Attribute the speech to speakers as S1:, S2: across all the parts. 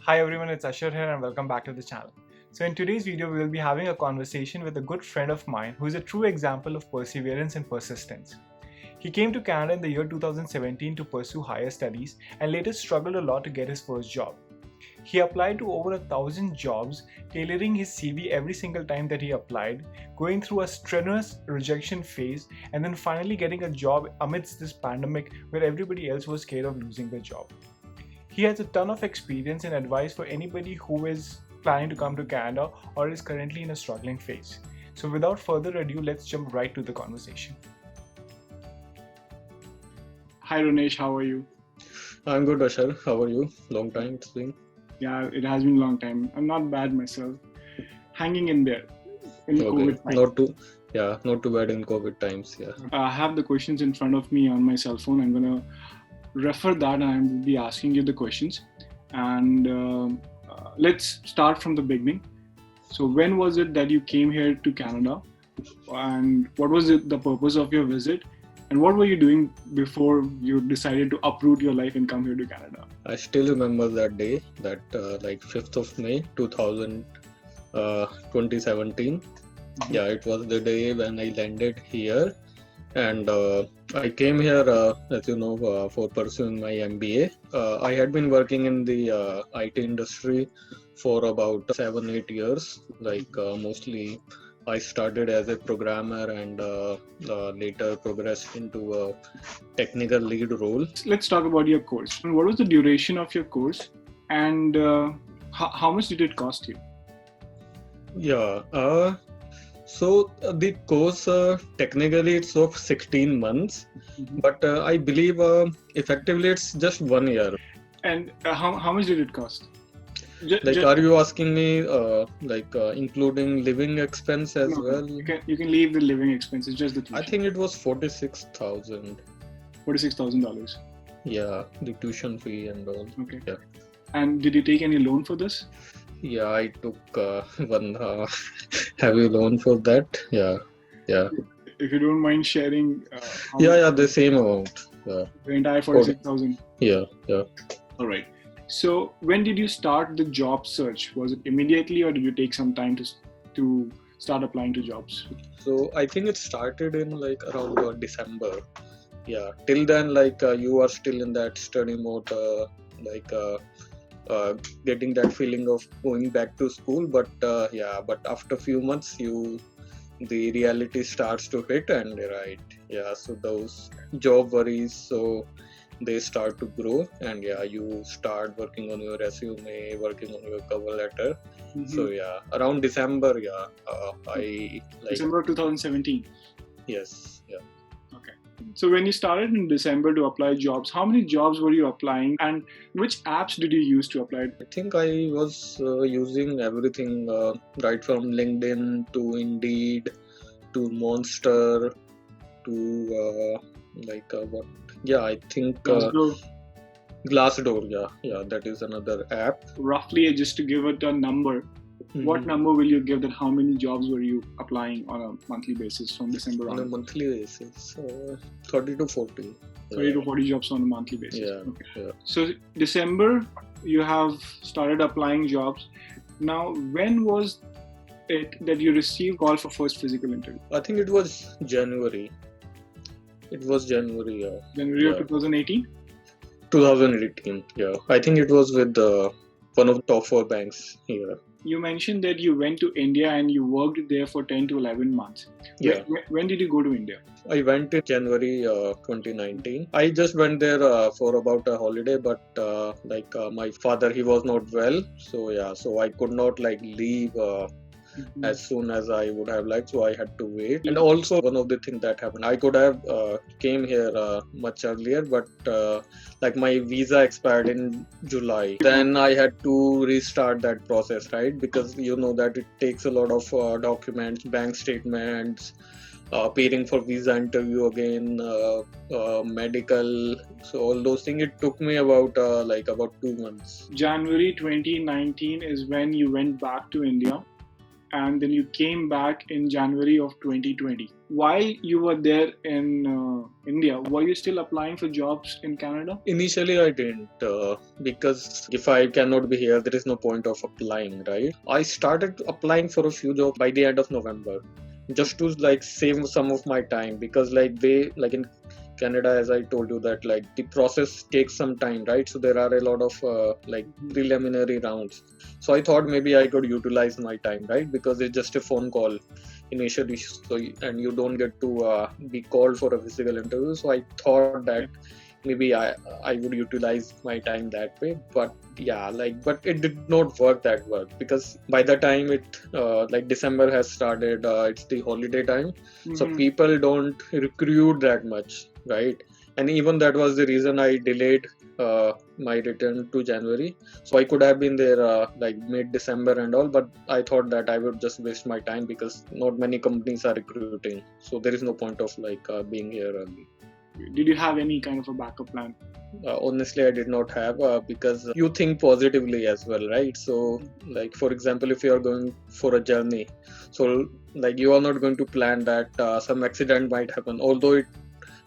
S1: Hi everyone, it's Ashar here and welcome back to the channel. So in today's video, we will be having a conversation with a good friend of mine who is a true example of perseverance and persistence. He came to Canada in the year 2017 to pursue higher studies and later struggled a lot to get his first job. He applied to over 1,000 jobs, tailoring his CV every single time that he applied, going through a strenuous rejection phase, and then finally getting a job amidst this pandemic where everybody else was scared of losing their job. He has a ton of experience and advice for anybody who is planning to come to Canada or is currently in a struggling phase. So without further ado, let's jump right to the conversation. Hi Ronesh, how are you?
S2: I'm good, Ashar. How are you? Long time it's been.
S1: Yeah, it has been a long time. I'm not bad myself. Hanging in there in COVID times.
S2: Not too bad in COVID times. Yeah.
S1: I have the questions in front of me on my cell phone. I'm gonna refer that and I will be asking you the questions. And let's start from the beginning. So when was it that you came here to Canada, and what was the purpose of your visit, and what were you doing before you decided to uproot your life and come here to Canada?
S2: I still remember that day, that 5th of May 2017. Yeah, it was the day when I landed here, and I came here, as you know, for pursuing my MBA. I had been working in the IT industry for about 7-8 years, mostly I started as a programmer and later progressed into a technical lead role.
S1: Let's talk about your course. What was the duration of your course, and how much did it cost you?
S2: So the course technically it's of 16 months, but I believe effectively it's just 1 year.
S1: And how much did it cost?
S2: Are you asking me including living expense as well?
S1: You can leave the living expenses, just the tuition.
S2: I think it was $46,000.
S1: $46,000.
S2: Yeah, the tuition fee and all.
S1: Okay.
S2: Yeah.
S1: And did you take any loan for this?
S2: Yeah, I took one heavy loan for that. Yeah.
S1: If you don't mind sharing.
S2: The same amount. Yeah.
S1: The entire 46,000.
S2: Yeah.
S1: All right. So when did you start the job search? Was it immediately, or did you take some time to start applying to jobs?
S2: So I think it started in around December. Yeah. Till then, you are still in that study mode, getting that feeling of going back to school. But after a few months, the reality starts to hit, and so those job worries, so they start to grow, and you start working on your resume, working on your cover letter. So around December,
S1: December 2017.
S2: Yes. Yeah.
S1: Okay. So when you started in December to apply jobs, how many jobs were you applying, and which apps did you use to apply?
S2: I think I was using everything, right from LinkedIn to Indeed to Monster to I think Glassdoor. Yeah, that is another app.
S1: Roughly, just to give it a number, what number will you give that? How many jobs were you applying on a monthly basis from December on?
S2: On a monthly basis, 30 to 40.
S1: 30 to 40 jobs on a monthly basis.
S2: Yeah.
S1: Okay.
S2: Yeah.
S1: So December, you have started applying jobs. Now, when was it that you received call for first physical interview?
S2: I think it was January. January
S1: of 2018?
S2: 2018, yeah. I think it was with one of the top 4 banks here.
S1: You mentioned that you went to India and you worked there for 10 to 11 months.
S2: Yeah.
S1: When did you go to India?
S2: I went in January 2019. I just went there for about a holiday, but my father, he was not well. So I could not leave as soon as I would have liked, so I had to wait. And also one of the things that happened, I could have came here much earlier, but my visa expired in July. Then I had to restart that process, right? Because you know that it takes a lot of documents, bank statements, appearing for visa interview again, medical, so all those things. It took me about 2 months.
S1: January 2019 is when you went back to India. and then you came back in January of 2020. While you were there in India, were you still applying for jobs in Canada?
S2: Initially, I didn't because if I cannot be here, there is no point of applying, right? I started applying for a few jobs by the end of November, just to like save some of my time, because like they like in Canada, as I told you, that like the process takes some time, right? So there are a lot of like preliminary rounds. So I thought maybe I could utilize my time, right? Because it's just a phone call initially, so and you don't get to be called for a physical interview. So I thought that maybe I would utilize my time that way. But yeah, like, but it did not work that well, because by the time it like December has started, it's the holiday time, so people don't recruit that much, right? And even that was the reason I delayed my return to January. So I could have been there like mid-December and all, but I thought that I would just waste my time because not many companies are recruiting. So there is no point of like being here early.
S1: Did you have any kind of a backup plan?
S2: Honestly, I did not have because you think positively as well, right? So like, for example, if you are going for a journey, so like you are not going to plan that some accident might happen, although it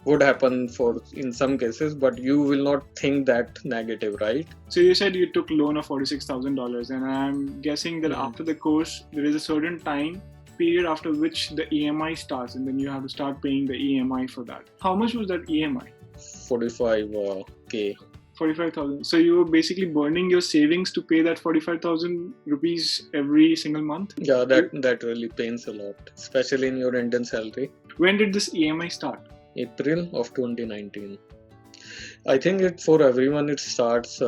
S2: would happen for in some cases, but you will not think that negative, right?
S1: So you said you took loan of $46,000, and I'm guessing that after the course there is a certain time period after which the EMI starts, and then you have to start paying the EMI for that. How much was that EMI?
S2: 45k.
S1: 45,000. So you were basically burning your savings to pay that 45,000 rupees every single month?
S2: Yeah, that really pains a lot, especially in your Indian salary.
S1: When did this EMI start?
S2: April of 2019. I think for everyone it starts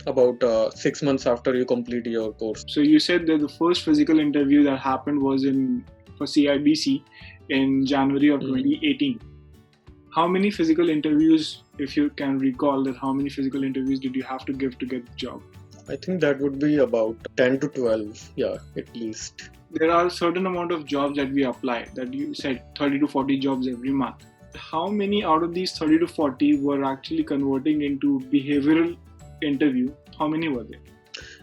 S2: about 6 months after you complete your course.
S1: So you said that the first physical interview that happened was for CIBC in January of 2018. How many physical interviews, if you can recall that, how many physical interviews did you have to give to get the job?
S2: I think that would be about 10 to 12, yeah, at least.
S1: There are a certain amount of jobs that we apply, that you said 30 to 40 jobs every month. How many out of these 30 to 40 were actually converting into behavioral interview? How many were there?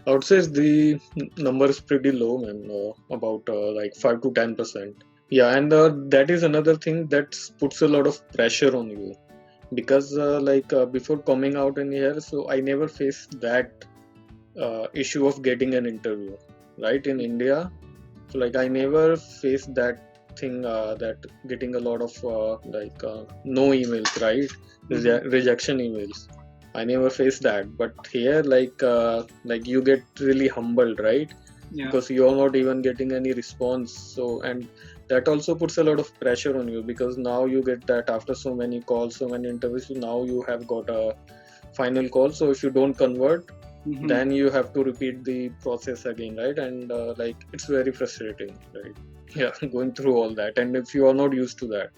S2: I would say the number is pretty low, man, about like 5 to 10%. Yeah, and that is another thing that puts a lot of pressure on you, because before coming out in here, so I never faced that issue of getting an interview, right, in India. So like I never faced that thing, that getting a lot of no emails, right, rejection emails. I never faced that, but here like you get really humbled, right?
S1: Yeah.
S2: Because you are not even getting any response. So, and that also puts a lot of pressure on you, because now you get that after so many calls, so many interviews, now you have got a final call. So if you don't convert, then you have to repeat the process again, right? And like it's very frustrating, right? Yeah, going through all that, and if you are not used to that.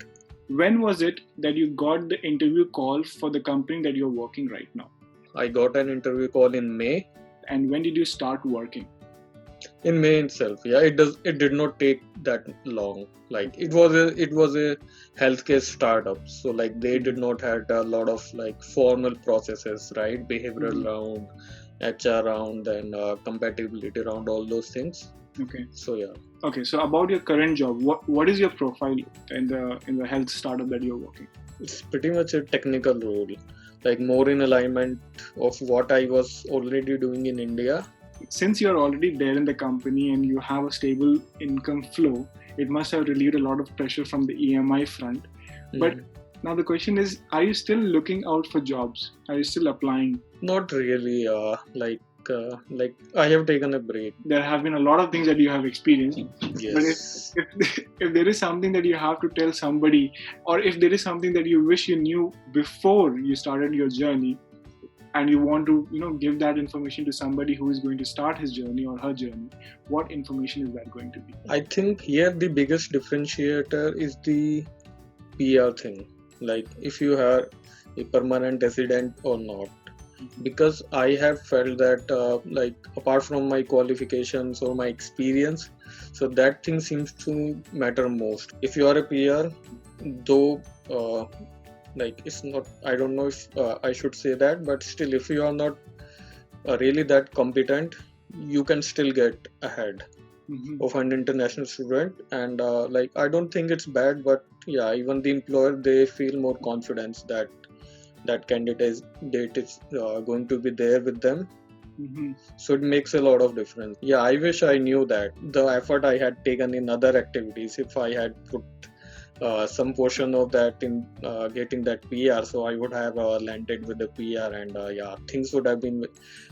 S1: When was it that you got the interview call for the company that you're working right now?
S2: I got an interview call in May.
S1: And when did you start working?
S2: In May itself, yeah. It did not take that long. Like it was a healthcare startup, so like they did not had a lot of like formal processes, right? Behavioral round, HR round, and compatibility round, all those things.
S1: Okay.
S2: So yeah.
S1: Okay, so about your current job, what is your profile in the health startup that you're working?
S2: It's pretty much a technical role, like more in alignment of what I was already doing in India.
S1: Since you're already there in the company and you have a stable income flow, it must have relieved a lot of pressure from the EMI front. But now the question is, are you still looking out for jobs? Are you still applying?
S2: Not really. Like I have taken a break.
S1: There have been a lot of things that you have experienced.
S2: Yes.
S1: But if there is something that you have to tell somebody, or if there is something that you wish you knew before you started your journey, and you want to, give that information to somebody who is going to start his journey or her journey, what information is that going to be? I
S2: think here the biggest differentiator is the PR thing. Like if you are a permanent resident or not. Because I have felt that like apart from my qualifications or my experience, so that thing seems to matter most. If you are a PR, though like it's not, I don't know if I should say that, but still if you are not really that competent, you can still get ahead of an international student. And like I don't think it's bad, but yeah, even the employer, they feel more confidence that that candidate is going to be there with them. So it makes a lot of difference. Yeah, I wish I knew that the effort I had taken in other activities, if I had put some portion of that in getting that PR, so I would have landed with the PR, and yeah, things would have been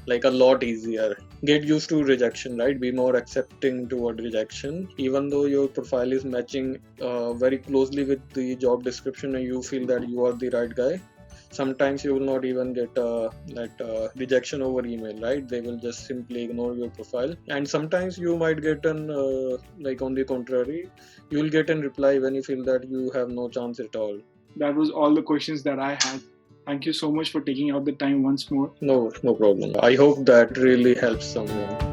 S2: like a lot easier. Get used to rejection, right? Be more accepting toward rejection, even though your profile is matching very closely with the job description and you feel that you are the right guy. Sometimes you will not even get that rejection over email, right? They will just simply ignore your profile, and sometimes you might get an like on the contrary, you will get a reply when you feel that you have no chance at all.
S1: That was all the questions that I had. Thank you so much for taking out the time once more.
S2: No problem. I hope that really helps someone.